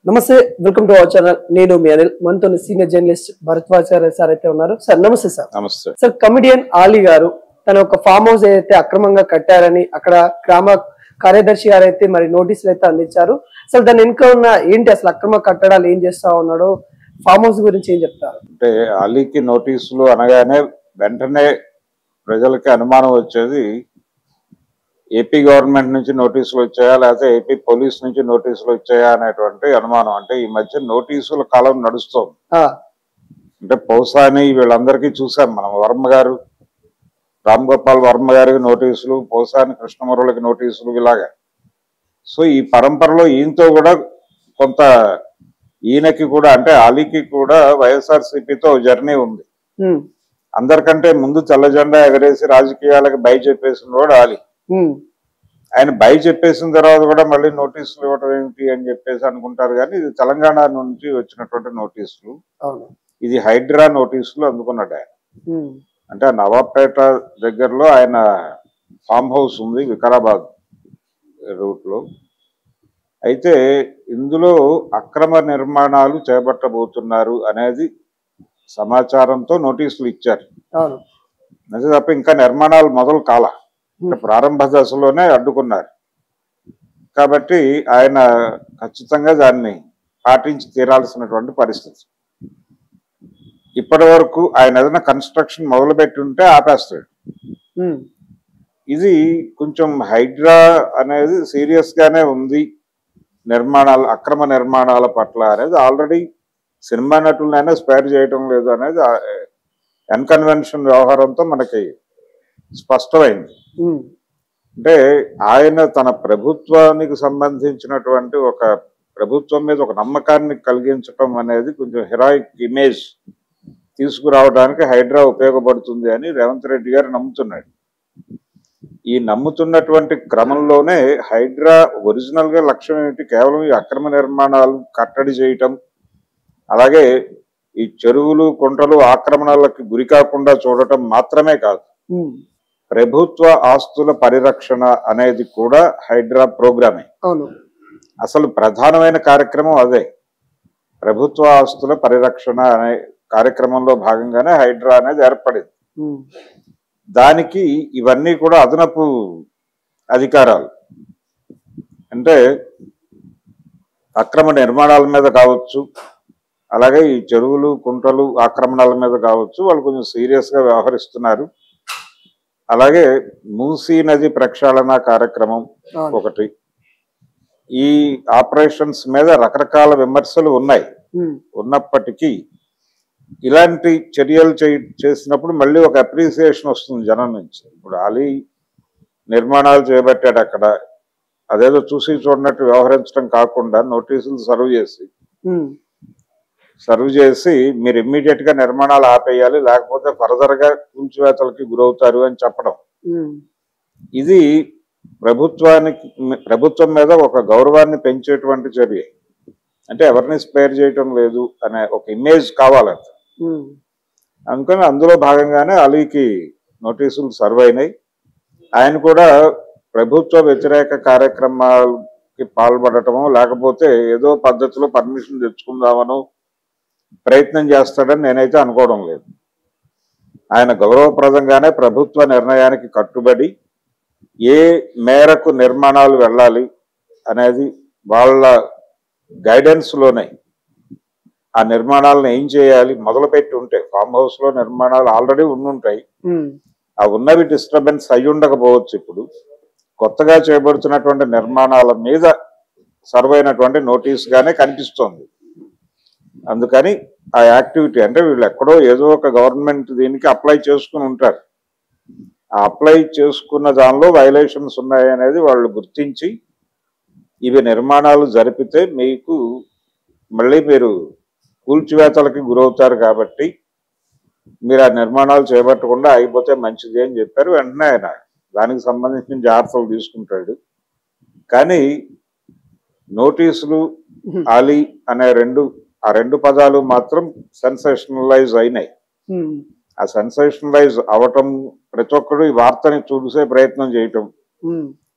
నమస్తే, welcome to our channel. నేను మీ అనిల్. మనతో సీనియర్ జర్నలిస్ట్ భరద్వాచార్య సార్ అయితే ఉన్నారు. సార్ నమస్తే. సార్ నమస్తే సార్. కమిడియన్ ఆలీ గారు తన ఒక ఫామ్ హౌస్ ఏదైతే అక్రమంగా కట్టారని అక్కడ గ్రామ కార్యదర్శి గారు అయితే మరి నోటీసులు అయితే అందించారు. సార్ దాని వెనుక ఉన్న ఏంటి, అసలు అక్రమ కట్టడాలు ఏం చేస్తా ఉన్నాడో, ఫామ్ హౌస్ గురించి ఏం చెప్తారు? అంటే ఆలీకి నోటీసులు అనగానే వెంటనే ప్రజలకి అనుమానం వచ్చేది ఏపీ గవర్నమెంట్ నుంచి నోటీసులు వచ్చాయా లేకపోతే ఏపీ పోలీస్ నుంచి నోటీసులు వచ్చాయా అనేటువంటి అనుమానం. అంటే ఈ మధ్య నోటీసుల కాలం నడుస్తోంది. అంటే పౌసాని వీళ్ళందరికీ చూసాం మనం. వర్మ గారు, రామ్ గోపాల్ వర్మ గారికి నోటీసులు, పౌసాని కృష్ణమురళికి నోటీసులు, ఇలాగా. సో ఈ పరంపరలో ఈయనతో కూడా కొంత, ఈయనకి కూడా అంటే ఆలీకి కూడా వైఎస్ఆర్సీపీతో జర్నీ ఉంది. అందరికంటే ముందు తెల్ల జెండా ఎగరేసి రాజకీయాలకు బై చెప్పేసిన వాడు ఆలీ. ఆయన బై చెప్పేసిన తర్వాత కూడా మళ్ళీ నోటీసులు ఇవ్వటం ఏమిటి అని చెప్పేసి అనుకుంటారు. కానీ ఇది తెలంగాణ నుంచి వచ్చినటువంటి నోటీసులు, ఇది హైడ్రా నోటీసులు అందుకున్నాడు ఆయన. అంటే నవాబ్పేట దగ్గరలో ఆయన ఫామ్ హౌస్ ఉంది వికారాబాద్ రూట్ లో. అయితే ఇందులో అక్రమ నిర్మాణాలు చేపట్టబోతున్నారు అనేది సమాచారంతో నోటీసులు ఇచ్చారు. నిజ తప్ప ఇంకా నిర్మాణాలు మొదలు కాల, ప్రారంభ దశలోనే అడ్డుకున్నారు. కాబట్టి ఆయన ఖచ్చితంగా దాన్ని పాటించి తీరాల్సినటువంటి పరిస్థితి. ఇప్పటి వరకు ఆయన ఏదైనా కన్స్ట్రక్షన్ మొదలుపెట్టి ఉంటే ఆపేస్తాడు. ఇది కొంచెం హైడ్రా అనేది సీరియస్ గానే ఉంది నిర్మాణాలు, అక్రమ నిర్మాణాల పట్ల అనేది. ఆల్రెడీ సినిమా నటులనైనా స్పేర్ చేయటం లేదు అనేది అన్కన్వెన్షన్ వ్యవహారంతో మనకి స్పష్టమైంది. అంటే ఆయన తన ప్రభుత్వానికి సంబంధించినటువంటి ఒక ప్రభుత్వం మీద ఒక నమ్మకాన్ని కలిగించటం అనేది కొంచెం హెరాయిక్ ఇమేజ్ తీసుకురావడానికి హైడ్రా ఉపయోగపడుతుంది అని రేవంత్ రెడ్డి గారు నమ్ముతున్నాడు. ఈ నమ్ముతున్నటువంటి క్రమంలోనే హైడ్రా ఒరిజినల్ గా లక్ష్యం ఏమిటి, కేవలం ఈ అక్రమ నిర్మాణాలు కట్టడి చేయటం, అలాగే ఈ చెరువులు కుంటలు ఆక్రమణలకు గురి కాకుండా చూడటం మాత్రమే కాదు, ప్రభుత్వ ఆస్తుల పరిరక్షణ అనేది కూడా హైడ్రా ప్రోగ్రామే. అసలు ప్రధానమైన కార్యక్రమం అదే. ప్రభుత్వ ఆస్తుల పరిరక్షణ అనే కార్యక్రమంలో భాగంగానే హైడ్రా అనేది ఏర్పడింది. దానికి ఇవన్నీ కూడా అదనపు అధికారాలు. అంటే అక్రమ నిర్మాణాల మీద కావచ్చు, అలాగే ఈ చెరువులు కుంటలు ఆక్రమణల మీద కావచ్చు, వాళ్ళు కొంచెం సీరియస్ గా వ్యవహరిస్తున్నారు. అలాగే మూసీ నది ప్రక్షాళన కార్యక్రమం ఒకటి. ఈ ఆపరేషన్స్ మీద రకరకాల విమర్శలు ఉన్నాయి. ఉన్నప్పటికీ ఇలాంటి చర్యలు చేసినప్పుడు మళ్ళీ ఒక అప్రిసియేషన్ వస్తుంది జనం నుంచి. ఇప్పుడు ఆలీ నిర్మాణాలు చేపట్టాడు అక్కడ, అదేదో చూసి చూడనట్టు వ్యవహరించడం కాకుండా నోటీసులు సర్వ్ చేసి మీరు ఇమ్మీడియట్ గా నిర్మాణాలు ఆపేయాలి, లేకపోతే ఫర్దర్ గా కూల్చివేతలకి గురవుతారు అని చెప్పడం. ఇది ప్రభుత్వం మీద ఒక గౌరవాన్ని పెంచేటువంటి చర్య. అంటే ఎవరిని స్పేర్ చేయటం లేదు అనే ఒక ఇమేజ్ కావాలంట. అందుకని అందులో భాగంగానే అలీకి నోటీసులు సర్వ్ అయినాయి. ఆయన కూడా ప్రభుత్వ వ్యతిరేక కార్యక్రమాలకి పాల్పడటమో లేకపోతే ఏదో పద్ధతిలో పర్మిషన్ తెచ్చుకుందామనో ప్రయత్నం చేస్తాడని నేనైతే అనుకోవడం లేదు. ఆయన గౌరవప్రదంగానే ప్రభుత్వ నిర్ణయానికి కట్టుబడి ఏ మేరకు నిర్మాణాలు వెళ్ళాలి అనేది వాళ్ళ గైడెన్స్ లోనే ఆ నిర్మాణాలను ఏం చేయాలి మొదలుపెట్టి ఉంటే, ఫామ్ హౌస్ లో నిర్మాణాలు ఆల్రెడీ ఉండుంటాయి, ఆ ఉన్నవి డిస్టర్బెన్స్ అయి ఉండకపోవచ్చు. ఇప్పుడు కొత్తగా చేపడుతున్నటువంటి నిర్మాణాల మీద సర్వ్ అయినటువంటి నోటీస్ గానే కనిపిస్తోంది. అందుకని ఆ యాక్టివిటీ అంటే వీళ్ళు ఎక్కడో ఏదో ఒక గవర్నమెంట్ దీనికి అప్లై చేసుకుని ఉంటారు. ఆ అప్లై చేసుకున్న దానిలో వైలేషన్స్ ఉన్నాయి అనేది వాళ్ళు గుర్తించి ఇవి నిర్మాణాలు జరిపితే మీకు మళ్ళీ మీరు కూల్చివేతలకి గురవుతారు, కాబట్టి మీరు ఆ నిర్మాణాలు చేపట్టకుండా అయిపోతే మంచిది అని చెప్పారు. వెంటనే ఆయన దానికి సంబంధించిన జాగ్రత్తలు తీసుకుంటాడు. కానీ నోటీసులు ఆలీ అనే ఆ రెండు పదాలు మాత్రం సెన్సేషనలైజ్ అయినాయి. ఆ సెన్సేషనలైజ్ అవటం, ప్రతి ఒక్కరు ఈ వార్తని చూసే ప్రయత్నం చేయటం,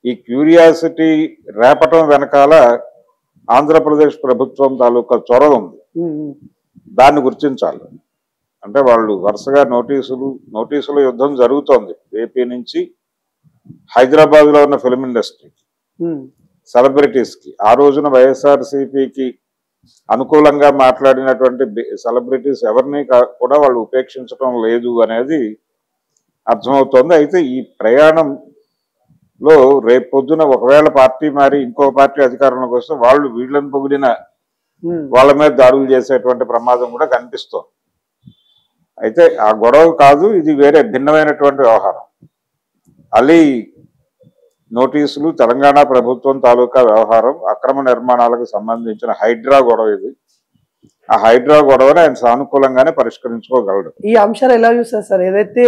ఈ క్యూరియాసిటీ రేపటం వెనకాల ఆంధ్రప్రదేశ్ ప్రభుత్వం తాలూకా చొరవ ఉంది. దాన్ని గుర్తించాలి. అంటే వాళ్ళు వరుసగా నోటీసుల యుద్ధం జరుగుతోంది. ఏపీ నుంచి హైదరాబాద్ లో ఉన్న ఫిల్మ్ ఇండస్ట్రీకి, సెలబ్రిటీస్ కి. ఆ రోజున వైఎస్ఆర్సీపీకి అనుకూలంగా మాట్లాడినటువంటి సెలబ్రిటీస్ ఎవరిని కూడా వాళ్ళు ఉపేక్షించడం లేదు అనేది అర్థమవుతోంది. అయితే ఈ ప్రయాణంలో రేపు పొద్దున ఒకవేళ పార్టీ మారి ఇంకో పార్టీ అధికారంలోకి వస్తే వాళ్ళు వీళ్ళని పొగిడిన వాళ్ళ మీద దాడులు చేసేటువంటి ప్రమాదం కూడా కనిపిస్తోంది. అయితే ఆ గొడవ కాదు, ఇది వేరే భిన్నమైనటువంటి వ్యవహారం. అలీ నోటీసులు, తెలంగాణ ప్రభుత్వం తాలూకా వ్యవహారం, అక్రమ నిర్మాణాలకు సంబంధించిన హైడ్రా గొడవ ఇది. ఆ హైడ్రా గొడవని ఆయన సానుకూలంగానే పరిష్కరించుకోగలడు. ఈ అంశాలు ఎలా చూస్తారు సార్? ఏదైతే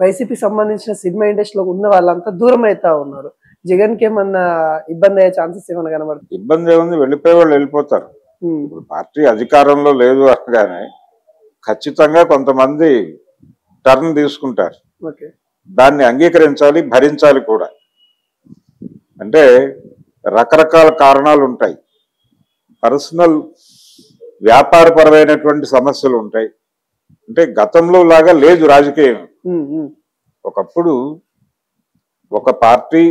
వైసీపీకి సంబంధించిన సినిమా ఇండస్ట్రీలో ఉన్న వాళ్ళంతా దూరం అవుతా ఉన్నారు, జగన్ కి ఏమన్నా ఇబ్బంది అయ్యే ఛాన్సెస్ ఏమన్నా కనబడుతుంది? ఇబ్బంది ఏముంది, వెళ్ళిపోయే వాళ్ళు వెళ్ళిపోతారు. ఇప్పుడు పార్టీ అధికారంలో లేదు అనగానే ఖచ్చితంగా కొంతమంది టర్న్ తీసుకుంటారు. దాన్ని అంగీకరించాలి, భరించాలి కూడా. అంటే రకరకాల కారణాలు ఉంటాయి. పర్సనల్ వ్యాపారపరమైనటువంటి సమస్యలు ఉంటాయి. అంటే గతంలో లాగా లేదు రాజకీయం. ఒకప్పుడు ఒక పార్టీ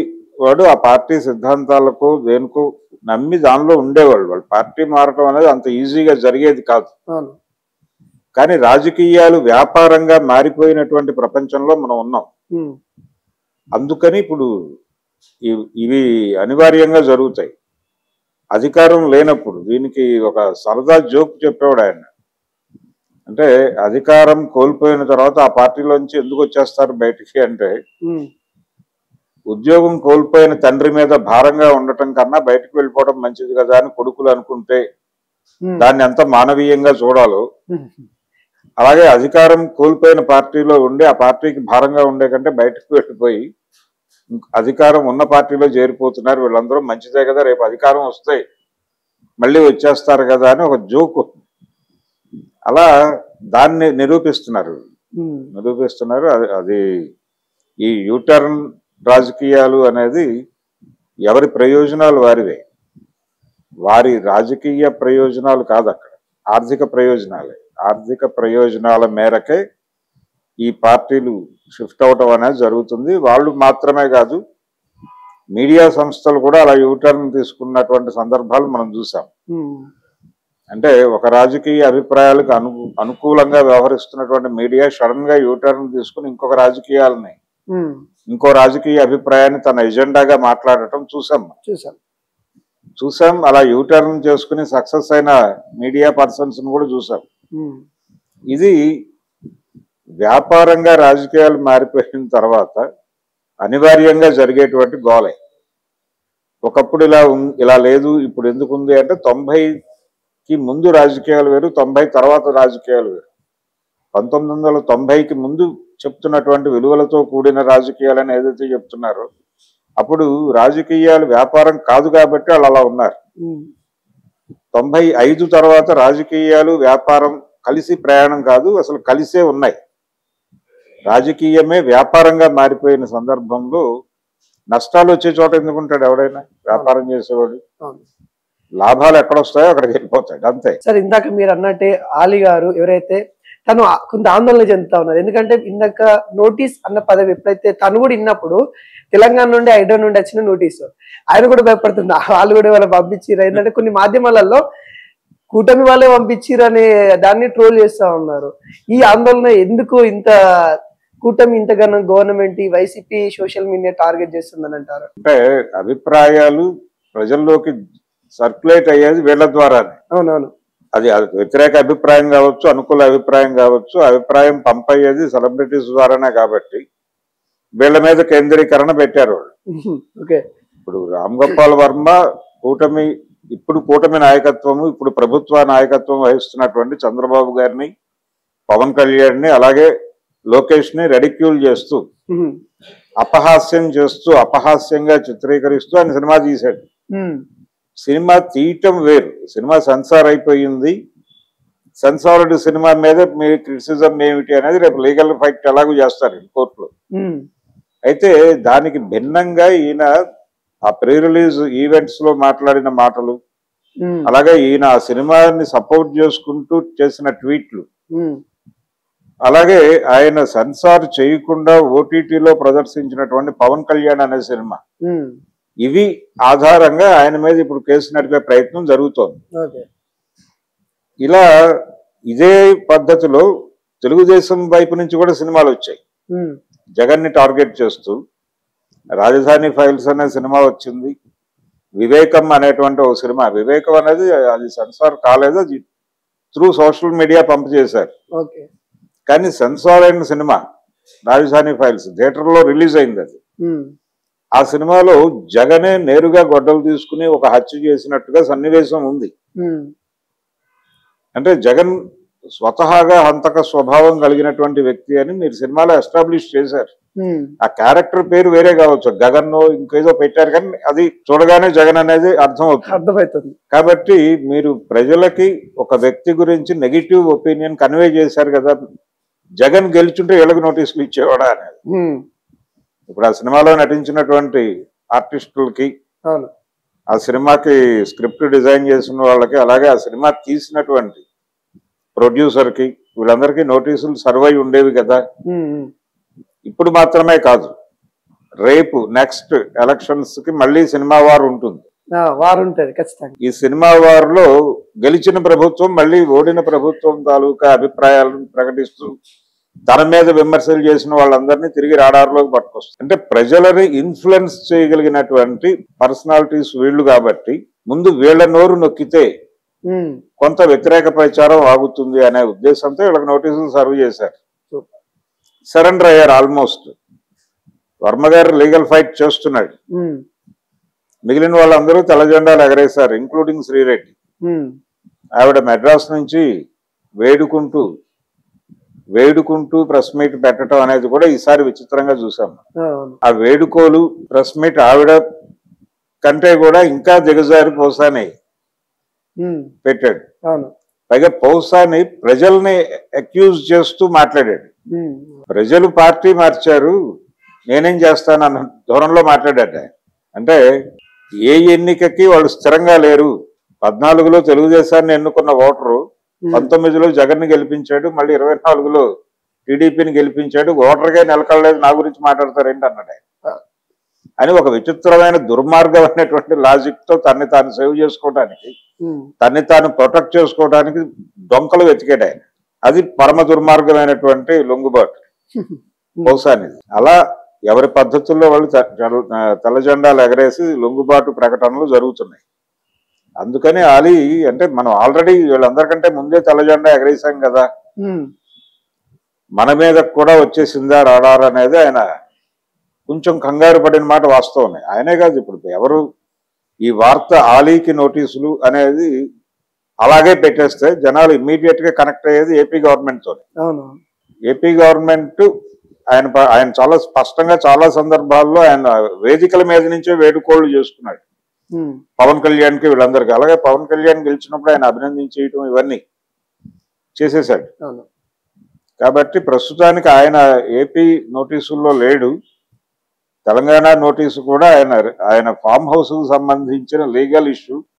వాడు ఆ పార్టీ సిద్ధాంతాలకు దేనికో నమ్మి దానిలో ఉండేవాళ్ళు. వాళ్ళు పార్టీ మారటం అనేది అంత ఈజీగా జరిగేది కాదు. కానీ రాజకీయాలు వ్యాపారంగా మారిపోయినటువంటి ప్రపంచంలో మనం ఉన్నాం. అందుకని ఇప్పుడు ఇవి అనివార్యంగా జరుగుతాయి. అధికారం లేనప్పుడు దీనికి ఒక సరదా జోక్ చెప్పేవాడు ఆయన. అంటే అధికారం కోల్పోయిన తర్వాత ఆ పార్టీలోంచి ఎందుకు వచ్చేస్తారు బయటికి అంటే, ఉద్యోగం కోల్పోయిన తండ్రి మీద భారంగా ఉండటం కన్నా బయటకు వెళ్ళిపోవడం మంచిది కదా అని కొడుకులు అనుకుంటే దాన్ని ఎంత మానవీయంగా చూడాలో, అలాగే అధికారం కోల్పోయిన పార్టీలో ఉండి ఆ పార్టీకి భారంగా ఉండే కంటే బయటకు వెళ్ళిపోయి అధికారం ఉన్న పార్టీలో చేరిపోతున్నారు వీళ్ళందరూ, మంచిదే కదా, రేపు అధికారం వస్తే మళ్ళీ వచ్చేస్తారు కదా అని ఒక జోక్. అలా దాన్ని నిరూపిస్తున్నారు. అది ఈ యూటర్న్ రాజకీయాలు అనేది ఎవరి ప్రయోజనాలు వారివే. వారి రాజకీయ ప్రయోజనాలు కాదు, అక్కడ ఆర్థిక ప్రయోజనాలే. ఆర్థిక ప్రయోజనాల మేరకే ఈ పార్టీలు షిఫ్ట్ అవటం అనేది జరుగుతుంది. వాళ్ళు మాత్రమే కాదు, మీడియా సంస్థలు కూడా అలా యూటర్న్ తీసుకున్నటువంటి సందర్భాలు మనం చూసాం. అంటే ఒక రాజకీయ అభిప్రాయాలకు అనుకూలంగా వ్యవహరిస్తున్నటువంటి మీడియా సడన్ గా యూటర్న్ తీసుకుని ఇంకో రాజకీయ అభిప్రాయాన్ని తన ఎజెండాగా మాట్లాడటం చూసాం. అలా యూటర్న్ చేసుకుని సక్సెస్ అయిన మీడియా పర్సన్స్ కూడా చూసాం. ఇది వ్యాపారంగా రాజకీయాలు మారిపోయిన తర్వాత అనివార్యంగా జరిగేటువంటి గోలే. ఒకప్పుడు ఇలా లేదు, ఇప్పుడు ఎందుకు ఉంది అంటే 90కి ముందు రాజకీయాలు వేరు, 90 తర్వాత రాజకీయాలు వేరు. 1990కి ముందు చెప్తున్నటువంటి విలువలతో కూడిన రాజకీయాలని ఏదైతే చెప్తున్నారో అప్పుడు రాజకీయాలు వ్యాపారం కాదు కాబట్టి వాళ్ళు అలా ఉన్నారు. 95 తర్వాత రాజకీయాలు వ్యాపారం కలిసి ప్రయాణం కాదు, అసలు కలిసే ఉన్నాయి. రాజకీయమే వ్యాపారంగా మారిపోయిన సందర్భంలో నష్టాలు వచ్చే చోట ఎందుకుంటాడు ఎవడైనా వ్యాపారం చేసేవాడు? లాభాలు ఎక్కడొస్తాయో అక్కడికి వెళ్ళిపోతాడు, అంతే. సార్, ఇందాక మీరు అన్నట్టే ఆలీ గారు ఎవరైతే తను కొంత ఆందోళన చెందుతా ఉన్నారు. ఎందుకంటే ఇందాక నోటీస్ అన్న పదవి ఎప్పుడైతే తను కూడా విన్నప్పుడు తెలంగాణ నుండి హైడ్రా నుండి వచ్చిన నోటీసు ఆయన కూడా భయపడుతుంది. వాళ్ళు కూడా వాళ్ళు పంపించారు. ఏంటంటే కొన్ని మాధ్యమాలలో కూటమి వాళ్ళే పంపించారు అనే దాన్ని ట్రోల్ చేస్తా ఉన్నారు. ఈ ఆందోళన ఎందుకు? ఇంత కూటమి ఇంతగానో government YCP social media target చేస్తుందని అంటారు. అంటే అభిప్రాయాలు ప్రజల్లోకి సర్క్యులేట్ అయ్యేది వీళ్ళ ద్వారానే. అవునవును. అది వ్యతిరేక అభిప్రాయం కావచ్చు, అనుకూల అభిప్రాయం కావచ్చు, అభిప్రాయం పంపయ్యేది సెలబ్రిటీస్ ద్వారానే. కాబట్టి వీళ్ళ మీద కేంద్రీకరణ పెట్టారు వాళ్ళు. ఇప్పుడు రామ్ గోపాల్ వర్మ కూటమి నాయకత్వము, ఇప్పుడు ప్రభుత్వ నాయకత్వం వహిస్తున్నటువంటి చంద్రబాబు గారిని, పవన్ కళ్యాణ్ని, అలాగే లోకేష్ ని రెడిక్యూల్ చేస్తూ అపహాస్యంగా చిత్రీకరిస్తూ ఆయన సినిమా తీశాడు. సినిమా తీయటం వేరు, సినిమా సెన్సార్ అయిపోయింది. సెన్సార్డ్ సినిమా మీద మీ క్రిటిసిజం ఏమిటి అనేది రేపు లీగల్ ఫైట్ ఎలాగూ చేస్తారు కోర్టులో. అయితే దానికి భిన్నంగా ఈయన ఆ ప్రీ రిలీజ్ ఈవెంట్స్ లో మాట్లాడిన మాటలు, ఉమ్, అలాగే ఈయన ఆ సినిమాని సపోర్ట్ చేసుకుంటూ చేసిన ట్వీట్లు, ఉమ్, అలాగే ఆయన సెన్సార్ చేయకుండా ఓటీటీలో ప్రదర్శించినటువంటి పవన్ కళ్యాణ్ అనే సినిమా, ఉమ్, ఇవి ఆధారంగా ఆయన మీద ఇప్పుడు కేసు నడిపే ప్రయత్నం జరుగుతోంది. ఓకే. ఇలా ఇదే పద్ధతిలో తెలుగుదేశం వైపు నుంచి కూడా సినిమాలు వచ్చాయి ఉమ్, జగన్ ని టార్గెట్ చేస్తూ. రాజధాని ఫైల్స్ అనే సినిమా వచ్చింది, వివేకం అనేటువంటి ఒక సినిమా. వివేకం అనేది అది సెన్సార్ కాలేదు, అది త్రూ సోషల్ మీడియా పంపు చేశారు. ఓకే. కానీ సెన్సార్ అయిన సినిమా రాజధాని ఫైల్స్ థియేటర్లో రిలీజ్ అయింది. అది ఉమ్, ఆ సినిమాలో జగనే నేరుగా గొడ్డలు తీసుకుని ఒక హత్య చేసినట్టుగా సన్నివేశం ఉంది. ఉమ్, అంటే జగన్ స్వతహాగా హంతక స్వభావం కలిగినటువంటి వ్యక్తి అని మీరు సినిమాలో ఎస్టాబ్లిష్ చేశారు. ఉమ్, ఆ క్యారెక్టర్ పేరు వేరే కావచ్చు, గగన్ ఇంకేదో పెట్టారు, కానీ అది చూడగానే జగన్ అనేది అర్థం అవుతుంది. అర్థమవుతుంది. కాబట్టి మీరు ప్రజలకి ఒక వ్యక్తి గురించి నెగిటివ్ ఒపీనియన్ కన్వే చేశారు కదా. జగన్ గెలుచుంటే వీళ్ళకి నోటీసులు ఇచ్చేవాడా అనేది. ఉమ్, ఇప్పుడు ఆ సినిమాలో నటించినటువంటి ఆర్టిస్టులకి, అవును. ఆ సినిమాకి స్క్రిప్ట్ డిజైన్ చేసిన వాళ్ళకి, అలాగే ఆ సినిమా తీసినటువంటి ప్రొడ్యూసర్కి, వీళ్ళందరికీ నోటీసులు సర్వ్ అయి ఉండేవి కదా. ఉమ్, ఉమ్, ఇప్పుడు మాత్రమే కాదు, రేపు నెక్స్ట్ ఎలక్షన్స్ కి మళ్ళీ సినిమా వార్ ఉంటుంది. వారు ఉంటుంది ఖచ్చితంగా. ఈ సినిమా వార్లో గెలిచిన ప్రభుత్వం మళ్ళీ ఓడిన ప్రభుత్వం తాలూకా అభిప్రాయాలను ప్రకటిస్తూ తన మీద విమర్శలు చేసిన వాళ్ళందరినీ తిరిగి రాడార్లోకి పట్టుకొస్తుంది. అంటే ప్రజలని ఇన్ఫ్లుయెన్స్ చేయగలిగినటువంటి పర్సనాలిటీస్ వీళ్ళు కాబట్టి ముందు వీళ్ళ నోరు నొక్కితే ఉమ్, కొంత వ్యతిరేక ప్రచారం ఆగుతుంది అనే ఉద్దేశంతో వీళ్ళకి నోటీసులు సర్వ్ చేశారు. సరెండర్ అయ్యారు ఆల్మోస్ట్. వర్మ గారు లీగల్ ఫైట్ చేస్తున్నాడు, ఉమ్, మిగిలిన వాళ్ళందరూ తెల్ల జెండాలు ఎగరేశారు, ఇంక్లూడింగ్ శ్రీరెడ్డి. ఉమ్, ఆవిడ మెడ్రాస్ నుంచి వేడుకుంటూ ప్రెస్ మీట్ పెట్టడం అనేది కూడా ఈసారి విచిత్రంగా చూసాము. అవును. ఆ వేడుకోలు ప్రెస్ మీట్ ఆవిడ కంటే కూడా ఇంకా దిగజారి పోసాని ఉమ్, పెట్టాడు. అవును. పైగా పౌసాని ప్రజల్ని అక్యూజ్ చేస్తూ మాట్లాడాడు. ఉమ్, ప్రజలు పార్టీ మార్చారు, నేనేం చేస్తానన్న ధోరణిలో మాట్లాడాట. అంటే ఏ ఎన్నికకి వాళ్ళు స్థిరంగా లేరు. 14లో తెలుగుదేశాన్ని ఎన్నుకున్న ఓటరు 19లో జగన్ ని గెలిపించాడు, మళ్ళీ 24లో టీడీపీని గెలిపించాడు, ఓటర్గా నిలకడలేదు, నా గురించి మాట్లాడతారేంటి అన్నాడు ఆయన. అని ఒక విచిత్రమైన దుర్మార్గమైనటువంటి లాజిక్ తో తన్ని తాను సేవ్ చేసుకోవడానికి, తన్ని తాను ప్రొటెక్ట్ చేసుకోవడానికి డొంకలు వెతికాడు ఆయన. అది పరమ దుర్మార్గమైనటువంటి లొంగుబాటు బహుశానిది. అలా ఎవరి పద్ధతుల్లో వాళ్ళు తెల్ల జెండాలు ఎగరేసి లొంగుబాటు ప్రకటనలు జరుగుతున్నాయి. అందుకని ఆలీ అంటే మనం ఆల్రెడీ వీళ్ళందరికంటే ముందే తెల్ల జెండా ఎగరేసాం కదా, మన మీద కూడా వచ్చేసిందా రాడార్ అనేది ఆయన కొంచెం కంగారు పడిన మాట వాస్తవమే. ఆయనే కాదు, ఇప్పుడు ఎవరు ఈ వార్త ఆలీకి నోటీసులు అనేది అలాగే పెట్టేస్తే జనాలు ఇమ్మీడియట్ గా కనెక్ట్ అయ్యేది ఏపీ గవర్నమెంట్ తోనే. ఏపీ గవర్నమెంట్ ఆయన చాలా స్పష్టంగా చాలా సందర్భాల్లో ఆయన వేదికల మీద నుంచే వేడుకోళ్లు చేసుకున్నాడు పవన్ కళ్యాణ్ కి, వీళ్ళందరికీ. అలాగే పవన్ కళ్యాణ్ గెలిచినప్పుడు ఆయన అభినందించేయటం ఇవన్నీ చేసేసాడు. కాబట్టి ప్రస్తుతానికి ఆయన ఏపీ నోటీసుల్లో లేడు. తెలంగాణ నోటీసు కూడా ఆయన ఫామ్ హౌస్ కు సంబంధించిన లీగల్ ఇష్యూ